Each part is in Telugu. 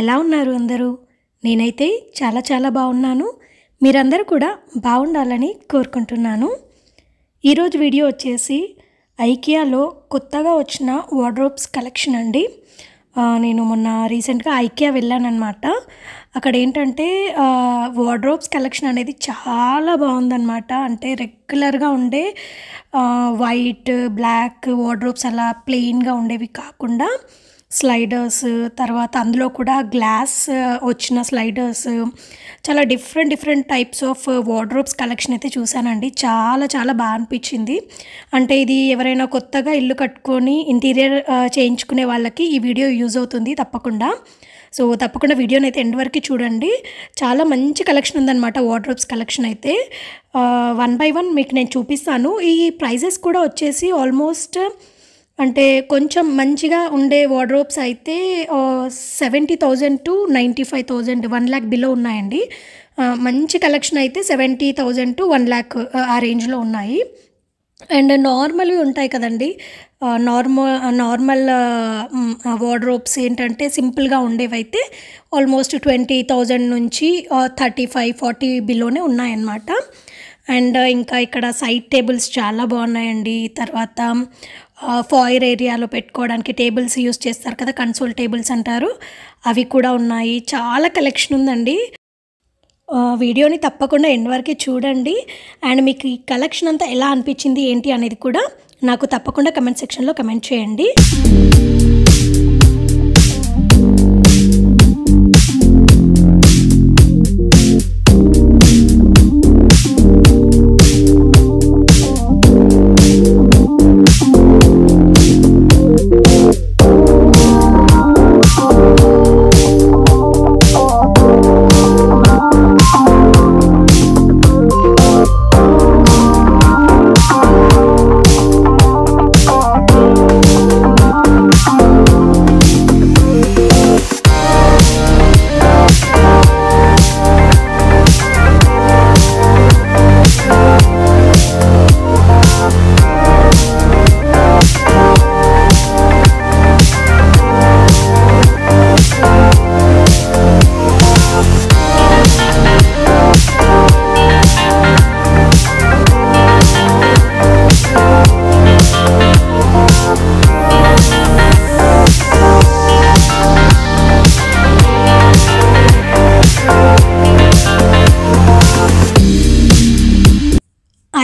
ఎలా ఉన్నారు అందరూ? నేనైతే చాలా చాలా బాగున్నాను. మీరందరూ కూడా బాగుండాలని కోరుకుంటున్నాను. ఈరోజు వీడియో వచ్చేసి ఐకియాలో కొత్తగా వచ్చిన వార్డ్రోబ్స్ కలెక్షన్ అండి. నేను మొన్న రీసెంట్గా ఐకియా వెళ్ళానన్నమాట. అక్కడ ఏంటంటే వార్డ్రోబ్స్ కలెక్షన్ అనేది చాలా బాగుందన్నమాట. అంటే రెగ్యులర్గా ఉండే వైట్, బ్లాక్ వార్డ్రోబ్స్ అలా ప్లెయిన్గా ఉండేవి కాకుండా స్లైడర్స్, తర్వాత అందులో కూడా గ్లాస్ వచ్చిన స్లైడర్స్, చాలా different types of wardrobes collection అయితే చూశానండి. చాలా చాలా బాగా అనిపించింది. అంటే ఇది ఎవరైనా కొత్తగా ఇల్లు కట్టుకొని ఇంటీరియర్ చేయించుకునే వాళ్ళకి ఈ వీడియో యూజ్ అవుతుంది తప్పకుండా. సో తప్పకుండా వీడియోని అయితే ఎండ్ వరకు చూడండి. చాలా మంచి కలెక్షన్ ఉందన్నమాట వార్డ్రోబ్స్ కలెక్షన్ అయితే. 1 by 1 మీకు నేను చూపిస్తాను. ఈ ప్రైజెస్ కూడా వచ్చేసి ఆల్మోస్ట్ అంటే కొంచెం మంచిగా ఉండే వార్డ్రోబ్స్ అయితే 70,000 to 95,000, 1 lakh బిలో ఉన్నాయండి. మంచి కలెక్షన్ అయితే 70,000 to 1 lakh ఆ రేంజ్లో ఉన్నాయి. అండ్ నార్మల్వి ఉంటాయి కదండి, నార్మల్ వార్డ్రోబ్స్ ఏంటంటే సింపుల్గా ఉండేవైతే ఆల్మోస్ట్ 20,000 నుంచి 35-40 బిలోనే ఉన్నాయన్నమాట. అండ్ ఇంకా ఇక్కడ సైడ్ టేబుల్స్ చాలా బాగున్నాయండి. తర్వాత ఫాయిర్ ఏరియాలో పెట్టుకోవడానికి టేబుల్స్ యూస్ చేస్తారు కదా, కన్సోల్ టేబుల్స్ అంటారు, అవి కూడా ఉన్నాయి. చాలా కలెక్షన్ ఉందండి. వీడియోని తప్పకుండా ఎండ్ వరకు చూడండి. అండ్ మీకు ఈ కలెక్షన్ అంతా ఎలా అనిపించింది ఏంటి అనేది కూడా నాకు తప్పకుండా కమెంట్ సెక్షన్లో కమెంట్ చేయండి.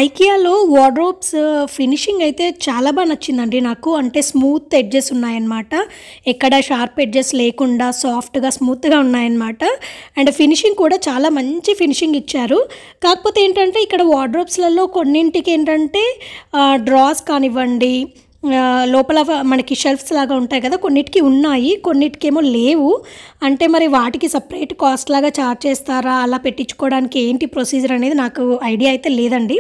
ఐకియాలో వార్డ్రోబ్స్ ఫినిషింగ్ అయితే చాలా బాగా నచ్చిందండి నాకు. అంటే స్మూత్ ఎడ్జెస్ ఉన్నాయన్నమాట, ఎక్కడ షార్ప్ ఎడ్జెస్ లేకుండా సాఫ్ట్గా స్మూత్గా ఉన్నాయన్నమాట. అండ్ ఫినిషింగ్ కూడా చాలా మంచి ఫినిషింగ్ ఇచ్చారు. కాకపోతే ఏంటంటే ఇక్కడ వార్డ్రోబ్స్లలో కొన్నింటికి ఏంటంటే డ్రాస్ కానివ్వండి, లోపల మనకి షెల్ఫ్స్ లాగా ఉంటాయి కదా, కొన్నిటికి ఉన్నాయి, కొన్నిటికేమో లేవు. అంటే మరి వాటికి సపరేట్ కాస్ట్ లాగా ఛార్జ్ చేస్తారా, అలా పెట్టించుకోవడానికి ఏంటి ప్రొసీజర్ అనేది నాకు ఐడియా అయితే లేదండి.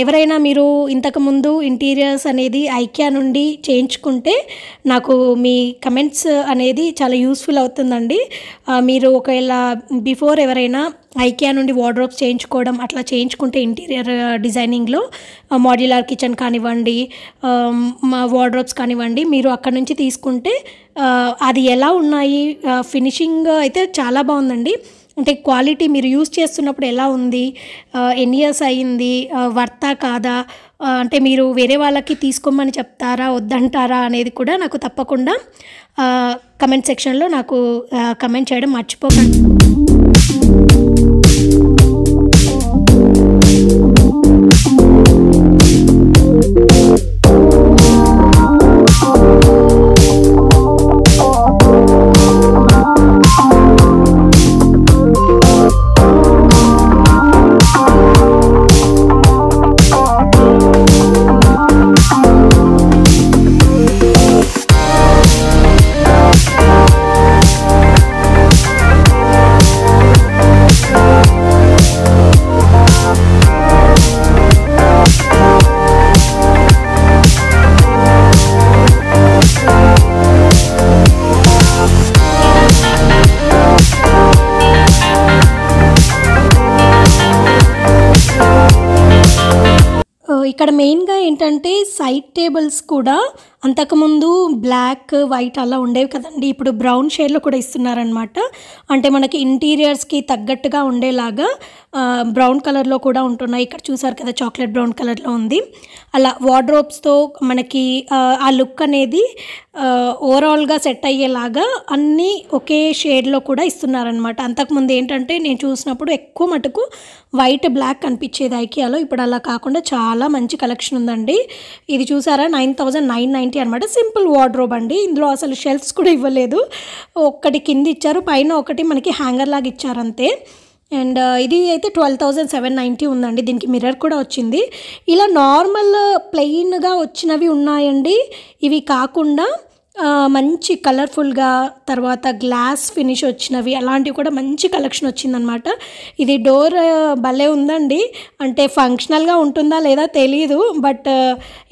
ఎవరైనా మీరు ఇంతకుముందు ఇంటీరియర్స్ అనేది ఐకియా నుండి చేయించుకుంటే నాకు మీ కమెంట్స్ అనేది చాలా యూస్ఫుల్ అవుతుందండి. మీరు ఒకవేళ బిఫోర్ ఎవరైనా ఐకియా నుండి వార్డ్రోబ్స్ చేయించుకోవడం అట్లా చేయించుకుంటే ఇంటీరియర్ డిజైనింగ్లో మాడ్యులర్ కిచెన్ కానివ్వండి, వార్డ్రోబ్స్ కానివ్వండి, మీరు అక్కడ నుంచి తీసుకుంటే అది ఎలా ఉన్నాయి, ఫినిషింగ్ అయితే చాలా బాగుందండి. అంటే క్వాలిటీ మీరు యూస్ చేస్తున్నప్పుడు ఎలా ఉంది, ఎన్ని ఇయర్స్ అయ్యింది, వర్తా కాదా, అంటే మీరు వేరే వాళ్ళకి తీసుకోమని చెప్తారా వద్దంటారా అనేది కూడా నాకు తప్పకుండా కమెంట్ సెక్షన్లో నాకు కమెంట్ చేయడం మర్చిపోకండి. ఇక్కడ మెయిన్గా ఏంటంటే సైడ్ టేబుల్స్ కూడా అంతకుముందు బ్లాక్, వైట్ అలా ఉండేవి కదండీ. ఇప్పుడు బ్రౌన్ షేడ్‌లో కూడా ఇస్తున్నారనమాట. అంటే మనకి ఇంటీరియర్స్‌కి తగ్గట్టుగా ఉండేలాగా బ్రౌన్ కలర్‌లో కూడా ఉంటున్నాయి. ఇక్కడ చూసారు కదా చాక్లెట్ బ్రౌన్ కలర్‌లో ఉంది. అలా వార్డ్‌రోబ్స్‌తో మనకి ఆ లుక్ అనేది ఓవరాల్‌గా సెట్ అయ్యేలాగా అన్నీ ఒకే షేడ్‌లో కూడా ఇస్తున్నారనమాట. అంతకుముందు ఏంటంటే నేను చూసినప్పుడు ఎక్కువ మటుకు వైట్, బ్లాక్ కనిపించేది ఐకియాలో. ఇప్పుడు అలా కాకుండా చాలా మంచి కలెక్షన్ ఉందండి. ఇది చూసారా 9,990 అనమాట. సింపుల్ వార్డ్‌రోబ్ అండి. ఇందులో అసలు షెల్ఫ్స్ కూడా ఇవ్వలేదు. ఒక్కటి కింద ఇచ్చారు, పైన ఒకటి మనకి హ్యాంగర్ లాగా ఇచ్చారు అంతే. అండ్ ఇది అయితే 12,790 ఉందండి. దీనికి మిర్రర్ కూడా వచ్చింది. ఇలా నార్మల్ ప్లెయిన్‌గా వచ్చినవి ఉన్నాయండి. ఇవి కాకుండా మంచి కలర్ఫుల్గా తర్వాత గ్లాస్ ఫినిష్ వచ్చినవి అలాంటివి కూడా మంచి కలెక్షన్ వచ్చిందనమాట. ఇది డోర్ భలే ఉందండి. అంటే ఫంక్షనల్గా ఉంటుందా లేదా తెలీదు. బట్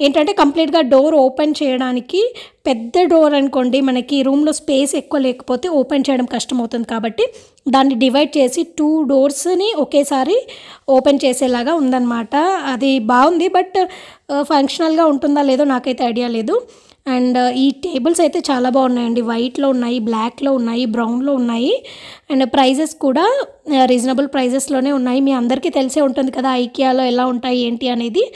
ఏంటంటే కంప్లీట్గా డోర్ ఓపెన్ చేయడానికి పెద్ద డోర్ అనుకోండి, మనకి రూమ్లో స్పేస్ ఎక్కువ లేకపోతే ఓపెన్ చేయడం కష్టమవుతుంది కాబట్టి దాన్ని డివైడ్ చేసి 2 డోర్స్ని ఒకేసారి ఓపెన్ చేసేలాగా ఉందన్నమాట. అది బాగుంది. బట్ ఫంక్షనల్గా ఉంటుందా లేదో నాకైతే ఐడియా లేదు. అండ్ ఈ టేబుల్స్ అయితే చాలా బాగున్నాయండి. వైట్లో ఉన్నాయి, బ్లాక్లో ఉన్నాయి, బ్రౌన్లో ఉన్నాయి. అండ్ ప్రైజెస్ కూడా రీజనబుల్ ప్రైజెస్లోనే ఉన్నాయి. మీ అందరికీ తెలిసే ఉంటుంది కదా ఐకియాలో ఎలా ఉంటాయి ఏంటి అనేది.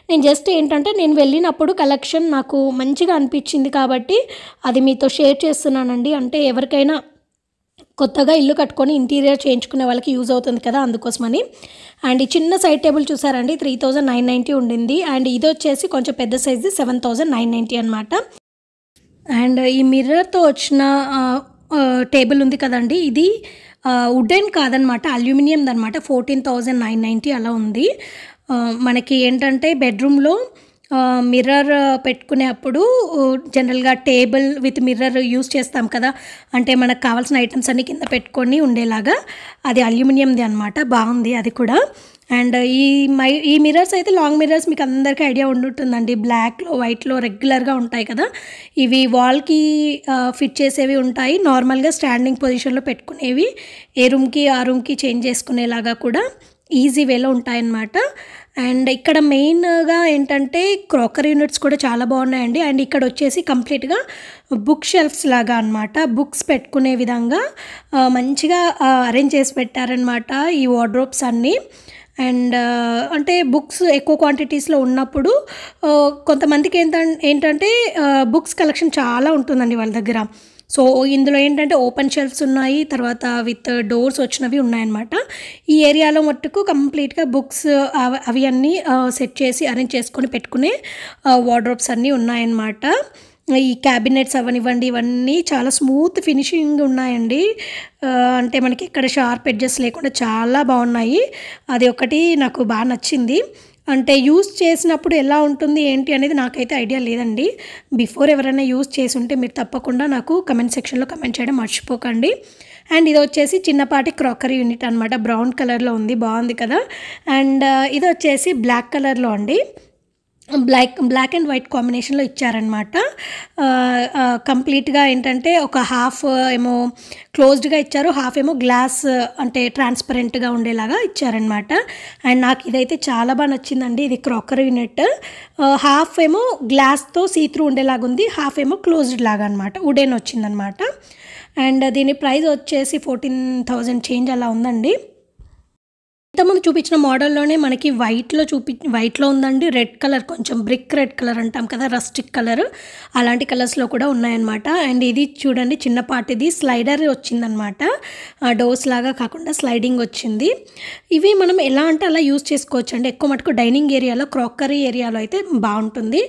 నేను జస్ట్ ఏంటంటే నేను వెళ్ళినప్పుడు కలెక్షన్ నాకు మంచిగా అనిపించింది కాబట్టి అది మీతో షేర్ చేస్తున్నానండి. అంటే ఎవరికైనా కొత్తగా ఇల్లు కట్టుకొని ఇంటీరియర్ చేయించుకునే వాళ్ళకి యూజ్ అవుతుంది కదా, అందుకోసమని. అండ్ ఈ చిన్న సైడ్ టేబుల్ చూసారండి 3,990 ఉండింది. అండ్ ఇది వచ్చేసి కొంచెం పెద్ద సైజ్ది 7,990 అనమాట. అండ్ ఈ మిర్రర్తో వచ్చిన టేబుల్ ఉంది కదండి, ఇది వుడెన్ కాదనమాట, అల్యూమినియంది అనమాట. 14,990 అలా ఉంది. మనకి ఏంటంటే బెడ్రూమ్లో మిర్రర్ పెట్టుకునే అప్పుడు జనరల్గా టేబుల్ విత్ మిర్రర్ యూస్ చేస్తాం కదా, అంటే మనకు కావాల్సిన ఐటమ్స్ అన్నీ కింద పెట్టుకొని ఉండేలాగా అది అల్యూమినియంది అనమాట. బాగుంది అది కూడా. అండ్ ఈ మిర్రర్స్ అయితే లాంగ్ మిర్రర్స్ మీకు అందరికీ ఐడియా ఉంటుందండి. బ్లాక్లో, వైట్లో రెగ్యులర్గా ఉంటాయి కదా. ఇవి వాల్కి ఫిట్ చేసేవి ఉంటాయి, నార్మల్గా స్టాండింగ్ పొజిషన్లో పెట్టుకునేవి, ఏ రూమ్కి ఆ రూమ్కి చేంజ్ చేసుకునేలాగా కూడా ఈజీ వేలో ఉంటాయన్నమాట. అండ్ ఇక్కడ మెయిన్గా ఏంటంటే క్రాకరీ యూనిట్స్ కూడా చాలా బాగున్నాయండి. అండ్ ఇక్కడ వచ్చేసి కంప్లీట్గా బుక్ షెల్ఫ్స్ లాగా అనమాట, బుక్స్ పెట్టుకునే విధంగా మంచిగా అరేంజ్ చేసి పెట్టారనమాట ఈ వార్డ్రోబ్స్ అన్నీ. అండ్ అంటే బుక్స్ ఎక్కువ క్వాంటిటీస్లో ఉన్నప్పుడు కొంతమందికి ఏంటంటే బుక్స్ కలెక్షన్ చాలా ఉంటుందండి వాళ్ళ దగ్గర. సో ఇందులో ఏంటంటే ఓపెన్ షెల్ఫ్స్ ఉన్నాయి, తర్వాత విత్ డోర్స్ వచ్చినవి ఉన్నాయన్నమాట. ఈ ఏరియాలో మట్టుకు కంప్లీట్గా బుక్స్ అవి అన్నీ సెట్ చేసి అరేంజ్ చేసుకొని పెట్టుకునే వార్డ్రోబ్స్ అన్నీ ఉన్నాయన్నమాట. ఈ క్యాబినెట్స్ అవనివ్వండి, ఇవన్నీ చాలా స్మూత్ ఫినిషింగ్ ఉన్నాయండి. అంటే మనకి ఇక్కడ షార్ప్ ఎడ్జెస్ లేకుండా చాలా బాగున్నాయి. అది ఒకటి నాకు బాగా నచ్చింది. అంటే యూస్ చేసినప్పుడు ఎలా ఉంటుంది ఏంటి అనేది నాకైతే ఐడియా లేదండి. బిఫోర్ ఎవరైనా యూస్ చేసి ఉంటే మీరు తప్పకుండా నాకు కమెంట్ సెక్షన్లో కమెంట్ చేయడం మర్చిపోకండి. అండ్ ఇది వచ్చేసి చిన్నపాటి క్రాకరీ యూనిట్ అనమాట. బ్రౌన్ కలర్లో ఉంది, బాగుంది కదా. అండ్ ఇది వచ్చేసి బ్లాక్ కలర్లో అండి. బ్లాక్ అండ్ వైట్ కాంబినేషన్లో ఇచ్చారనమాట. కంప్లీట్గా ఏంటంటే ఒక హాఫ్ ఏమో క్లోజ్డ్గా ఇచ్చారు, హాఫ్ ఏమో గ్లాస్ అంటే ట్రాన్స్పరెంట్గా ఉండేలాగా ఇచ్చారనమాట. అండ్ నాకు ఇదైతే చాలా బాగా నచ్చిందండి. ఇది క్రాకరీ యూనిట్, హాఫ్ ఏమో గ్లాస్తో సీత్రూ ఉండేలాగా ఉంది, హాఫ్ ఏమో క్లోజ్డ్ లాగా అనమాట, వుడెన్ వచ్చిందనమాట. అండ్ దీని ప్రైస్ వచ్చేసి 14,000 చేంజ్ అలా ఉందండి. ఇంతకుముందు చూపించిన మోడల్లోనే మనకి వైట్లో ఉందండి, రెడ్ కలర్, కొంచెం బ్రిక్ రెడ్ కలర్ అంటాం కదా, రస్టిక్ కలర్, అలాంటి కలర్స్లో కూడా ఉన్నాయన్నమాట. అండ్ ఇది చూడండి చిన్నపాటిది స్లైడర్ వచ్చిందనమాట, డోర్స్ లాగా కాకుండా స్లైడింగ్ వచ్చింది. ఇవి మనం ఎలా అంటే అలా యూజ్ చేసుకోవచ్చు అండి. ఎక్కువ మటుకు డైనింగ్ ఏరియాలో, క్రాకరీ ఏరియాలో అయితే బాగుంటుంది.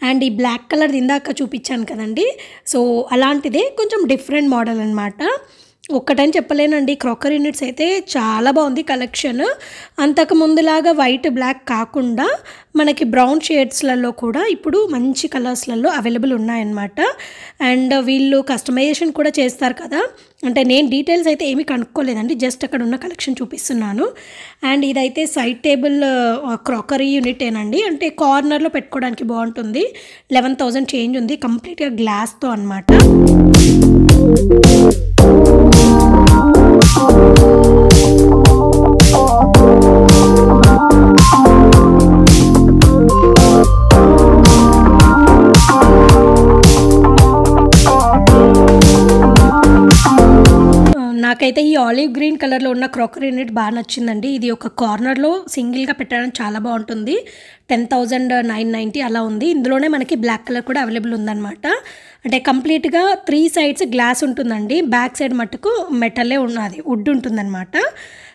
అండ్ ఈ బ్లాక్ కలర్ ఇందాక చూపించాను కదండి, సో అలాంటిదే కొంచెం డిఫరెంట్ మోడల్ అనమాట. ఒక్కటని చెప్పలేనండి, క్రాకరీ యూనిట్స్ అయితే చాలా బాగుంది కలెక్షన్. అంతకు ముందులాగా వైట్ బ్లాక్ కాకుండా మనకి బ్రౌన్ షేడ్స్లలో కూడా ఇప్పుడు మంచి కలర్స్లలో అవైలబుల్ ఉన్నాయన్నమాట. అండ్ వీళ్ళు కస్టమైజేషన్ కూడా చేస్తారు కదా, అంటే నేను డీటెయిల్స్ అయితే ఏమీ కనుక్కోలేదండి, జస్ట్ అక్కడ ఉన్న కలెక్షన్ చూపిస్తున్నాను. అండ్ ఇదైతే సైడ్ టేబుల్ క్రాకరీ యూనిటేనండి, అంటే కార్నర్లో పెట్టుకోవడానికి బాగుంటుంది. 11,000 చేంజ్ ఉంది, కంప్లీట్గా గ్లాస్తో అనమాట. నాకైతే ఈ ఆలివ్ గ్రీన్ కలర్లో ఉన్న క్రాకరీ యూనిట్ బాగా నచ్చిందండి. ఇది ఒక కార్నర్లో సింగిల్గా పెట్టడానికి చాలా బాగుంటుంది. 10,990 అలా ఉంది. ఇందులోనే మనకి బ్లాక్ కలర్ కూడా అవైలబుల్ ఉందన్నమాట. అంటే కంప్లీట్గా 3 సైడ్స్ గ్లాస్ ఉంటుందండి. బ్యాక్ సైడ్ మట్టుకు మెటలే ఉన్నది, వుడ్ ఉంటుందన్నమాట.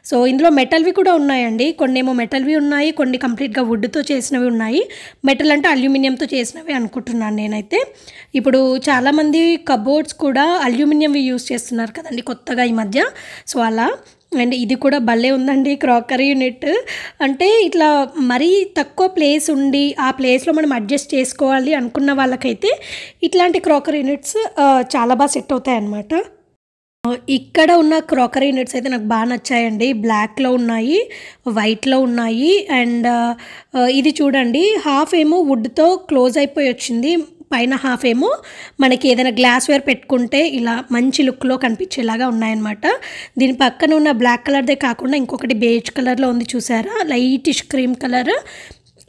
సో ఇందులో మెటల్వి కూడా ఉన్నాయండి. కొన్ని ఏమో మెటల్వి ఉన్నాయి, కొన్ని కంప్లీట్గా వుడ్తో చేసినవి ఉన్నాయి. మెటల్ అంటే అల్యూమినియంతో చేసినవి అనుకుంటున్నాను నేనైతే. ఇప్పుడు చాలామంది కబోర్డ్స్ కూడా అల్యూమినియంవి యూస్ చేస్తున్నారు కదండి కొత్తగా ఈ మధ్య. సో అలా అండ్ ఇది కూడా భలే ఉందండి క్రాకరీ యూనిట్. అంటే ఇట్లా మరీ తక్కువ ప్లేస్ ఉండి ఆ ప్లేస్లో మనం అడ్జస్ట్ చేసుకోవాలి అనుకున్న వాళ్ళకైతే ఇట్లాంటి క్రాకరీ యూనిట్స్ చాలా బాగా సెట్ అవుతాయి అన్నమాట. ఇక్కడ ఉన్న క్రాకరీ యూనిట్స్ అయితే నాకు బాగా నచ్చాయండి. బ్లాక్లో ఉన్నాయి, వైట్లో ఉన్నాయి. అండ్ ఇది చూడండి, హాఫ్ ఏమో వుడ్తో క్లోజ్ అయిపోయి వచ్చింది, పైన హాఫ్ ఏమో మనకి ఏదైనా గ్లాస్వేర్ పెట్టుకుంటే ఇలా మంచి లుక్లో కనిపించేలాగా ఉన్నాయన్నమాట. దీని పక్కన ఉన్న బ్లాక్ కలర్దే కాకుండా ఇంకొకటి బేజ్ కలర్లో ఉంది చూసారా, లైటిష్ క్రీమ్ కలర్.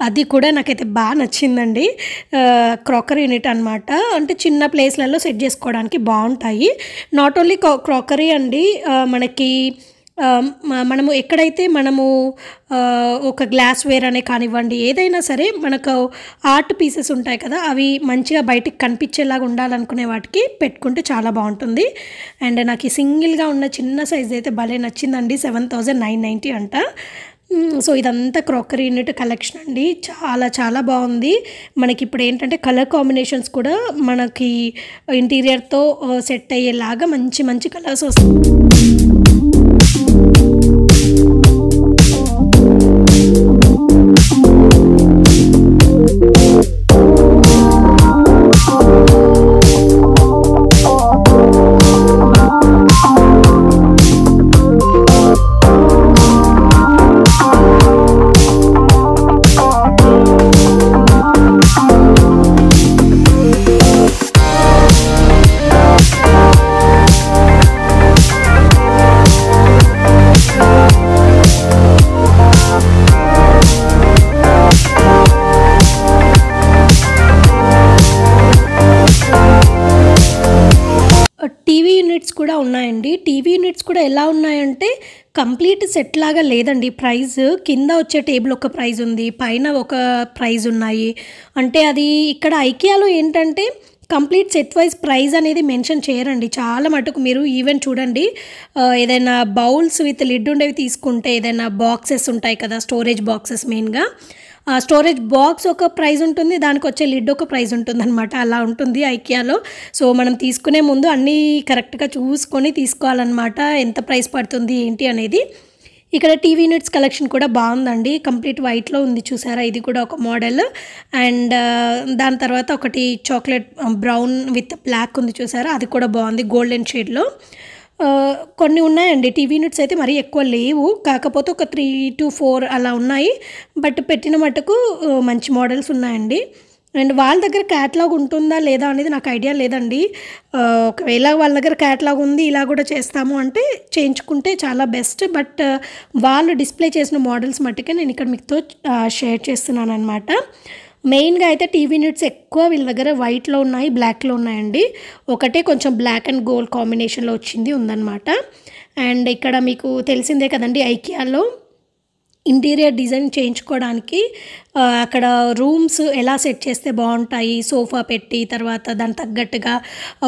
అది కూడా నాకైతే బాగా నచ్చిందండి. క్రాకరీ యూనిట్ అనమాట. అంటే చిన్న ప్లేస్లలో సెట్ చేసుకోవడానికి బాగుంటాయి. నాట్ ఓన్లీ క్రాకరీ అండి, మనకి మనము ఎక్కడైతే మనము ఒక గ్లాస్వేర్ అనే కానివ్వండి, ఏదైనా సరే మనకు ఆర్ట్ పీసెస్ ఉంటాయి కదా, అవి మంచిగా బయటికి కనిపించేలాగా ఉండాలనుకునే వాటికి పెట్టుకుంటే చాలా బాగుంటుంది. అండ్ నాకు ఈ సింగిల్గా ఉన్న చిన్న సైజ్ అయితే భలే నచ్చిందండి. 7,990 అంట. సో ఇదంతా క్రాకరీ యూనిట్ కలెక్షన్ అండి. చాలా చాలా బాగుంది. మనకి ఇప్పుడు ఏంటంటే కలర్ కాంబినేషన్స్ కూడా మనకి ఇంటీరియర్తో సెట్ అయ్యేలాగా మంచి మంచి కలర్స్ వస్తాయి. టీవీ యూనిట్స్ కూడా ఉన్నాయండి. టీవీ యూనిట్స్ కూడా ఎలా ఉన్నాయంటే కంప్లీట్ సెట్ లాగా లేదండి. ప్రైస్ కింద వచ్చే టేబుల్ ఒక ప్రైస్ ఉంది, పైన ఒక ప్రైస్ ఉన్నాయి. అంటే అది ఇక్కడ ఐకియాలో ఏంటంటే కంప్లీట్ సెట్ వైజ్ ప్రైస్ అనేది మెన్షన్ చేయరండి. చాలా మటుకు మీరు ఈవెన్ చూడండి, ఏదైనా బౌల్స్ విత్ లిడ్ ఉండేవి తీసుకుంటే, ఏదైనా బాక్సెస్ ఉంటాయి కదా, స్టోరేజ్ బాక్సెస్ మెయిన్గా, ఆ స్టోరేజ్ బాక్స్ ఒక ప్రైస్ ఉంటుంది, దానికి వచ్చే లిడ్ ఒక ప్రైస్ ఉంటుంది అనమాట. అలా ఉంటుంది ఐకియాలో. సో మనం తీసుకునే ముందు అన్నీ కరెక్ట్గా చూసుకొని తీసుకోవాలన్నమాట, ఎంత ప్రైస్ పడుతుంది ఏంటి అనేది. ఇక్కడ టీవీ యూనిట్స్ కలెక్షన్ కూడా బాగుందండి. కంప్లీట్ వైట్లో ఉంది చూసారా, ఇది కూడా ఒక మోడల్. అండ్ దాని తర్వాత ఒకటి చాక్లెట్ బ్రౌన్ విత్ బ్లాక్ ఉంది చూసారా, అది కూడా బాగుంది గోల్డెన్ షేడ్లో. కొన్ని ఉన్నాయండి టీవీ యూనిట్స్ అయితే మరీ ఎక్కువ లేవు, కాకపోతే ఒక 3 to 4 అలా ఉన్నాయి. బట్ పెట్టిన మటుకు మంచి మోడల్స్ ఉన్నాయండి. అండ్ వాళ్ళ దగ్గర క్యాటలాగ్ ఉంటుందా లేదా అనేది నాకు ఐడియా లేదండి. ఒకవేళ వాళ్ళ దగ్గర క్యాటలాగ్ ఉంది, ఇలా కూడా చేస్తాము అంటే చేయించుకుంటే చాలా బెస్ట్. బట్ వాళ్ళు డిస్ప్లే చేసిన మోడల్స్ మట్టుకే నేను ఇక్కడ మీతో షేర్ చేస్తున్నాను అనమాట. మెయిన్గా అయితే టీవీ యూనిట్స్ ఎక్కువ వీళ్ళ దగ్గర వైట్లో ఉన్నాయి, బ్లాక్లో ఉన్నాయండి. ఒకటే కొంచెం బ్లాక్ అండ్ గోల్డ్ కాంబినేషన్లో వచ్చింది ఉందన్నమాట. అండ్ ఇక్కడ మీకు తెలిసిందే కదండి, ఐకియాలో ఇంటీరియర్ డిజైన్ చేయించుకోవడానికి అక్కడ రూమ్స్ ఎలా సెట్ చేస్తే బాగుంటాయి, సోఫా పెట్టి తర్వాత దానికి తగ్గట్టుగా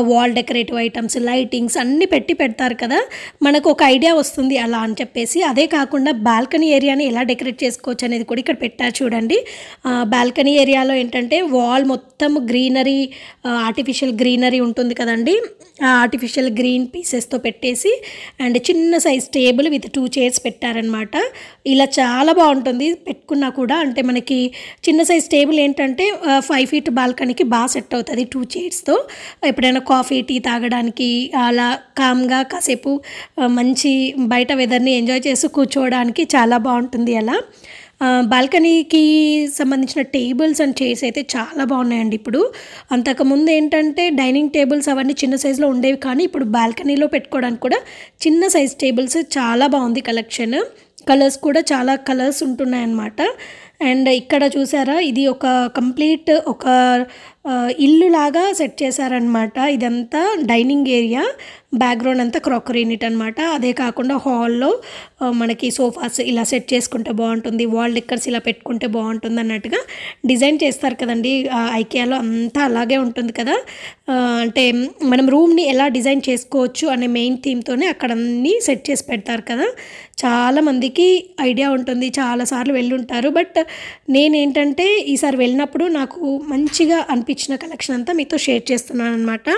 వాల్ డెకరేటివ్ ఐటమ్స్, లైటింగ్స్ అన్నీ పెడతారు కదా, మనకు ఒక ఐడియా వస్తుంది అలా అని చెప్పేసి. అదే కాకుండా బాల్కనీ ఏరియాని ఎలా డెకరేట్ చేసుకోవచ్చు అనేది కూడా ఇక్కడ పెట్టారు చూడండి. బాల్కనీ ఏరియాలో ఏంటంటే వాల్ మొత్తం గ్రీనరీ, ఆర్టిఫిషియల్ గ్రీనరీ ఉంటుంది కదండి, ఆ ఆర్టిఫిషియల్ గ్రీన్ పీసెస్తో పెట్టేసి అండ్ చిన్న సైజ్ టేబుల్ విత్ 2 చైర్స్ పెట్టారనమాట. ఇలా చాలా బాగుంటుంది పెట్టుకున్నా కూడా. అంటే మనకి చిన్న సైజ్ టేబుల్ ఏంటంటే 5 feet బాల్కనీకి బాగా సెట్ అవుతుంది 2 చైర్స్తో. ఎప్పుడైనా కాఫీ టీ తాగడానికి అలా కామ్గా కాసేపు మంచి బయట వెదర్ని ఎంజాయ్ చేస్తూ కూర్చోవడానికి చాలా బాగుంటుంది అలా. బాల్కనీకి సంబంధించిన టేబుల్స్ అండ్ చైర్స్ అయితే చాలా బాగున్నాయండి. ఇప్పుడు అంతకుముందు ఏంటంటే డైనింగ్ టేబుల్స్ అవన్నీ చిన్న సైజులో ఉండేవి, కానీ ఇప్పుడు బాల్కనీలో పెట్టుకోవడానికి కూడా చిన్న సైజ్ టేబుల్స్ చాలా బాగుంది కలెక్షన్. కలర్స్ కూడా చాలా కలర్స్ ఉంటున్నాయన్నమాట. అండ్ ఇక్కడ చూసారా, ఇది ఒక కంప్లీట్ ఒక ఇల్లులాగా సెట్ చేశారనమాట. ఇదంతా డైనింగ్ ఏరియా, బ్యాక్గ్రౌండ్ అంతా క్రాకరీ యూనిట్ అనమాట. అదే కాకుండా హాల్లో మనకి సోఫాస్ ఇలా సెట్ చేసుకుంటే బాగుంటుంది, వాల్ డెక్కర్స్ ఇలా పెట్టుకుంటే బాగుంటుంది అన్నట్టుగా డిజైన్ చేస్తారు కదండి. ఐకియాలో అంతా అలాగే ఉంటుంది కదా. అంటే మనం రూమ్ని ఎలా డిజైన్ చేసుకోవచ్చు అనే మెయిన్ థీమ్తోనే అక్కడ అన్నీ సెట్ చేసి పెడతారు కదా. చాలామందికి ఐడియా ఉంటుంది, చాలాసార్లు వెళ్ళుంటారు. బట్ నేనేంటంటే ఈసారి వెళ్ళినప్పుడు నాకు మంచిగా అనిపించిన కలెక్షన్ అంతా మీతో షేర్ చేస్తున్నాను అనమాట.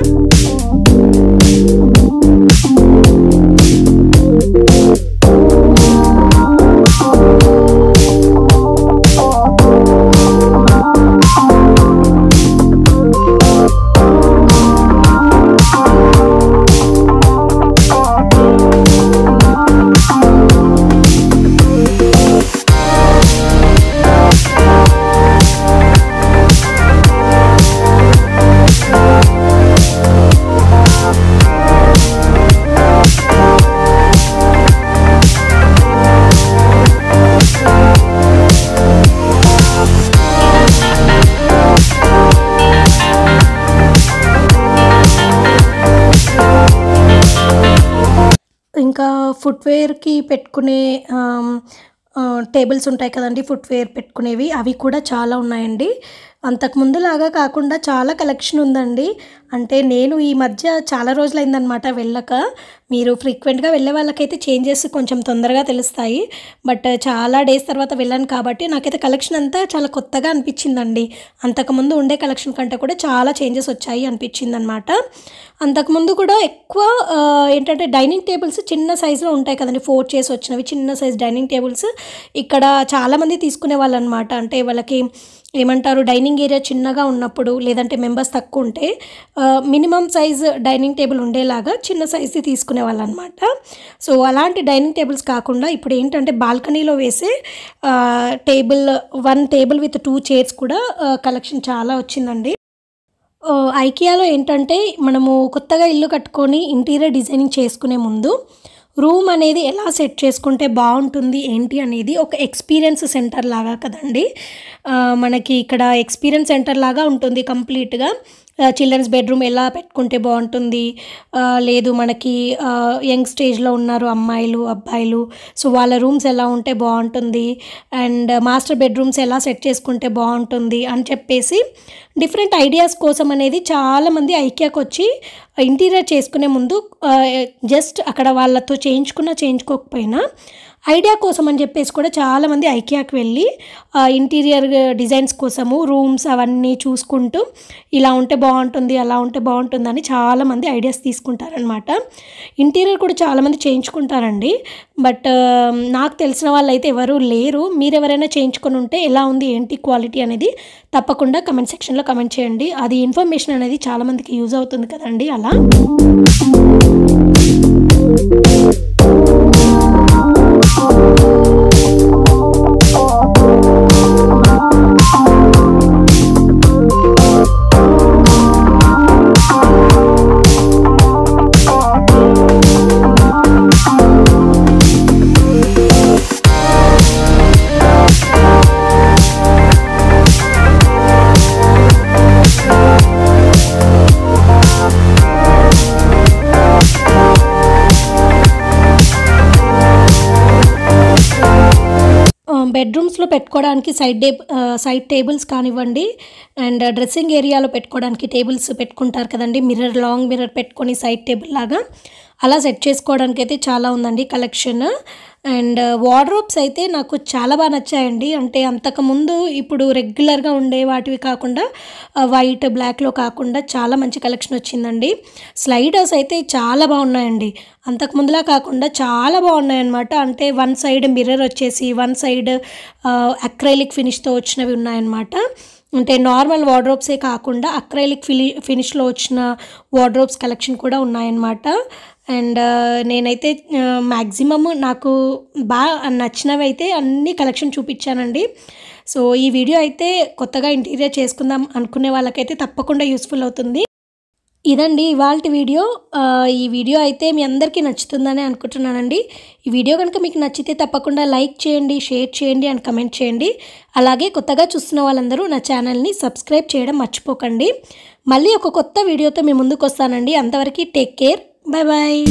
ఇంకా ఫుట్వేర్కి పెట్టుకునే టేబుల్స్ ఉంటాయి కదండి, ఫుట్వేర్ పెట్టుకునేవి, అవి కూడా చాలా ఉన్నాయండి. అంతకుముందులాగా కాకుండా చాలా కలెక్షన్ ఉందండి. అంటే నేను ఈ మధ్య చాలా రోజులైందనమాట వెళ్ళక. మీరు ఫ్రీక్వెంట్గా వెళ్ళే వాళ్ళకైతే చేంజెస్ కొంచెం తొందరగా తెలుస్తాయి. బట్ చాలా డేస్ తర్వాత వెళ్ళాను కాబట్టి నాకైతే కలెక్షన్ అంతా చాలా కొత్తగా అనిపించిందండి. అంతకుముందు ఉండే కలెక్షన్ కంటే కూడా చాలా చేంజెస్ వచ్చాయి అనిపించింది అనమాట. అంతకుముందు కూడా ఎక్కువ ఏంటంటే డైనింగ్ టేబుల్స్ చిన్న సైజులో ఉంటాయి కదండి, 4 చైర్స్ వచ్చినవి చిన్న సైజ్ డైనింగ్ టేబుల్స్ ఇక్కడ చాలామంది తీసుకునే వాళ్ళు అనమాట. అంటే వాళ్ళకి ఏమంటారు, డైనింగ్ ఏరియా చిన్నగా ఉన్నప్పుడు లేదంటే మెంబర్స్ తక్కువ ఉంటే మినిమం సైజ్ డైనింగ్ టేబుల్ ఉండేలాగా చిన్న సైజ్ది తీసుకునే వాళ్ళు అనమాట. సో అలాంటి డైనింగ్ టేబుల్స్ కాకుండా ఇప్పుడు ఏంటంటే బాల్కనీలో వేసే వన్ టేబుల్ విత్ 2 చైర్స్ కూడా కలెక్షన్ చాలా వచ్చిందండి. ఐకియాలో ఏంటంటే మనము కొత్తగా ఇల్లు కట్టుకొని ఇంటీరియర్ డిజైనింగ్ చేసుకునే ముందు రూమ్ అనేది ఎలా సెట్ చేసుకుంటే బాగుంటుంది ఏంటి అనేది ఒక ఎక్స్పీరియన్స్ సెంటర్ లాగా కదండి. మనకి ఇక్కడ ఎక్స్పీరియన్స్ సెంటర్ లాగా ఉంటుంది కంప్లీట్గా. చిల్డ్రన్స్ బెడ్రూమ్ ఎలా పెట్టుకుంటే బాగుంటుంది, లేదు మనకి యంగ్ స్టేజ్లో ఉన్నారు అమ్మాయిలు అబ్బాయిలు, సో వాళ్ళ రూమ్స్ ఎలా ఉంటే బాగుంటుంది, అండ్ మాస్టర్ బెడ్రూమ్స్ ఎలా సెట్ చేసుకుంటే బాగుంటుంది అని చెప్పేసి డిఫరెంట్ ఐడియాస్ కోసం అనేది చాలామంది ఐకియాకి వచ్చి ఇంటీరియర్ చేసుకునే ముందు జస్ట్ అక్కడ వాళ్ళతో చేయించుకోకపోయినా ఐడియా కోసం అని చెప్పేసి కూడా చాలామంది ఐకియాకి వెళ్ళి ఇంటీరియర్ డిజైన్స్ కోసము రూమ్స్ అవన్నీ చూసుకుంటూ ఇలా ఉంటే బాగుంటుంది అలా ఉంటే బాగుంటుంది అని చాలామంది ఐడియాస్ తీసుకుంటారనమాట. ఇంటీరియర్ కూడా చాలామంది చేయించుకుంటారండి. బట్ నాకు తెలిసిన వాళ్ళు అయితే ఎవరు లేరు. మీరు ఎవరైనా చేయించుకొని ఉంటే ఎలా ఉంది ఏంటి క్వాలిటీ అనేది తప్పకుండా కమెంట్ సెక్షన్లో కమెంట్ చేయండి. అది ఇన్ఫర్మేషన్ అనేది చాలామందికి యూజ్ అవుతుంది కదండి. అలా బెడ్రూమ్స్లో పెట్టుకోవడానికి సైడ్ టేబుల్స్ కానివ్వండి, అండ్ డ్రెస్సింగ్ ఏరియాలో పెట్టుకోవడానికి టేబుల్స్ పెట్టుకుంటారు కదండి, లాంగ్ మిర్రర్ పెట్టుకొని సైడ్ టేబుల్ లాగా అలా సెట్ చేసుకోవడానికి అయితే చాలా ఉందండి కలెక్షన్. అండ్ వార్డ్రోబ్స్ అయితే నాకు చాలా బాగా నచ్చాయండి. అంటే అంతకుముందు ఇప్పుడు రెగ్యులర్గా ఉండే వాటివి కాకుండా వైట్ బ్లాక్లో కాకుండా చాలా మంచి కలెక్షన్ వచ్చిందండి. స్లైడర్స్ అయితే చాలా బాగున్నాయండి. అంతకుముందులా కాకుండా చాలా బాగున్నాయన్నమాట. అంటే వన్ సైడ్ మిర్రర్ వచ్చేసి వన్ సైడ్ అక్రైలిక్ ఫినిష్తో వచ్చినవి ఉన్నాయన్నమాట. అంటే నార్మల్ వార్డ్రోబ్సే కాకుండా అక్రైలిక్ ఫినిష్లో వచ్చిన వార్డ్రోబ్స్ కలెక్షన్ కూడా ఉన్నాయన్నమాట. అండ్ నేనైతే మ్యాక్సిమమ్ నాకు బాగా నచ్చినవి అయితే అన్ని కలెక్షన్ చూపించానండి. సో ఈ వీడియో అయితే కొత్తగా ఇంటీరియర్ చేసుకుందాం అనుకునే వాళ్ళకైతే తప్పకుండా యూస్ఫుల్ అవుతుంది. ఇదండి ఇవాల్టి వీడియో. ఈ వీడియో అయితే మీ అందరికీ నచ్చుతుందని అనుకుంటున్నానండి. ఈ వీడియో కనుక మీకు నచ్చితే తప్పకుండా లైక్ చేయండి, షేర్ చేయండి అండ్ కమెంట్ చేయండి. అలాగే కొత్తగా చూస్తున్న వాళ్ళందరూ నా ఛానల్ని సబ్స్క్రైబ్ చేయడం మర్చిపోకండి. మళ్ళీ ఒక కొత్త వీడియోతో మీ ముందుకు వస్తానండి. అంతవరకు టేక్ కేర్. Bye bye.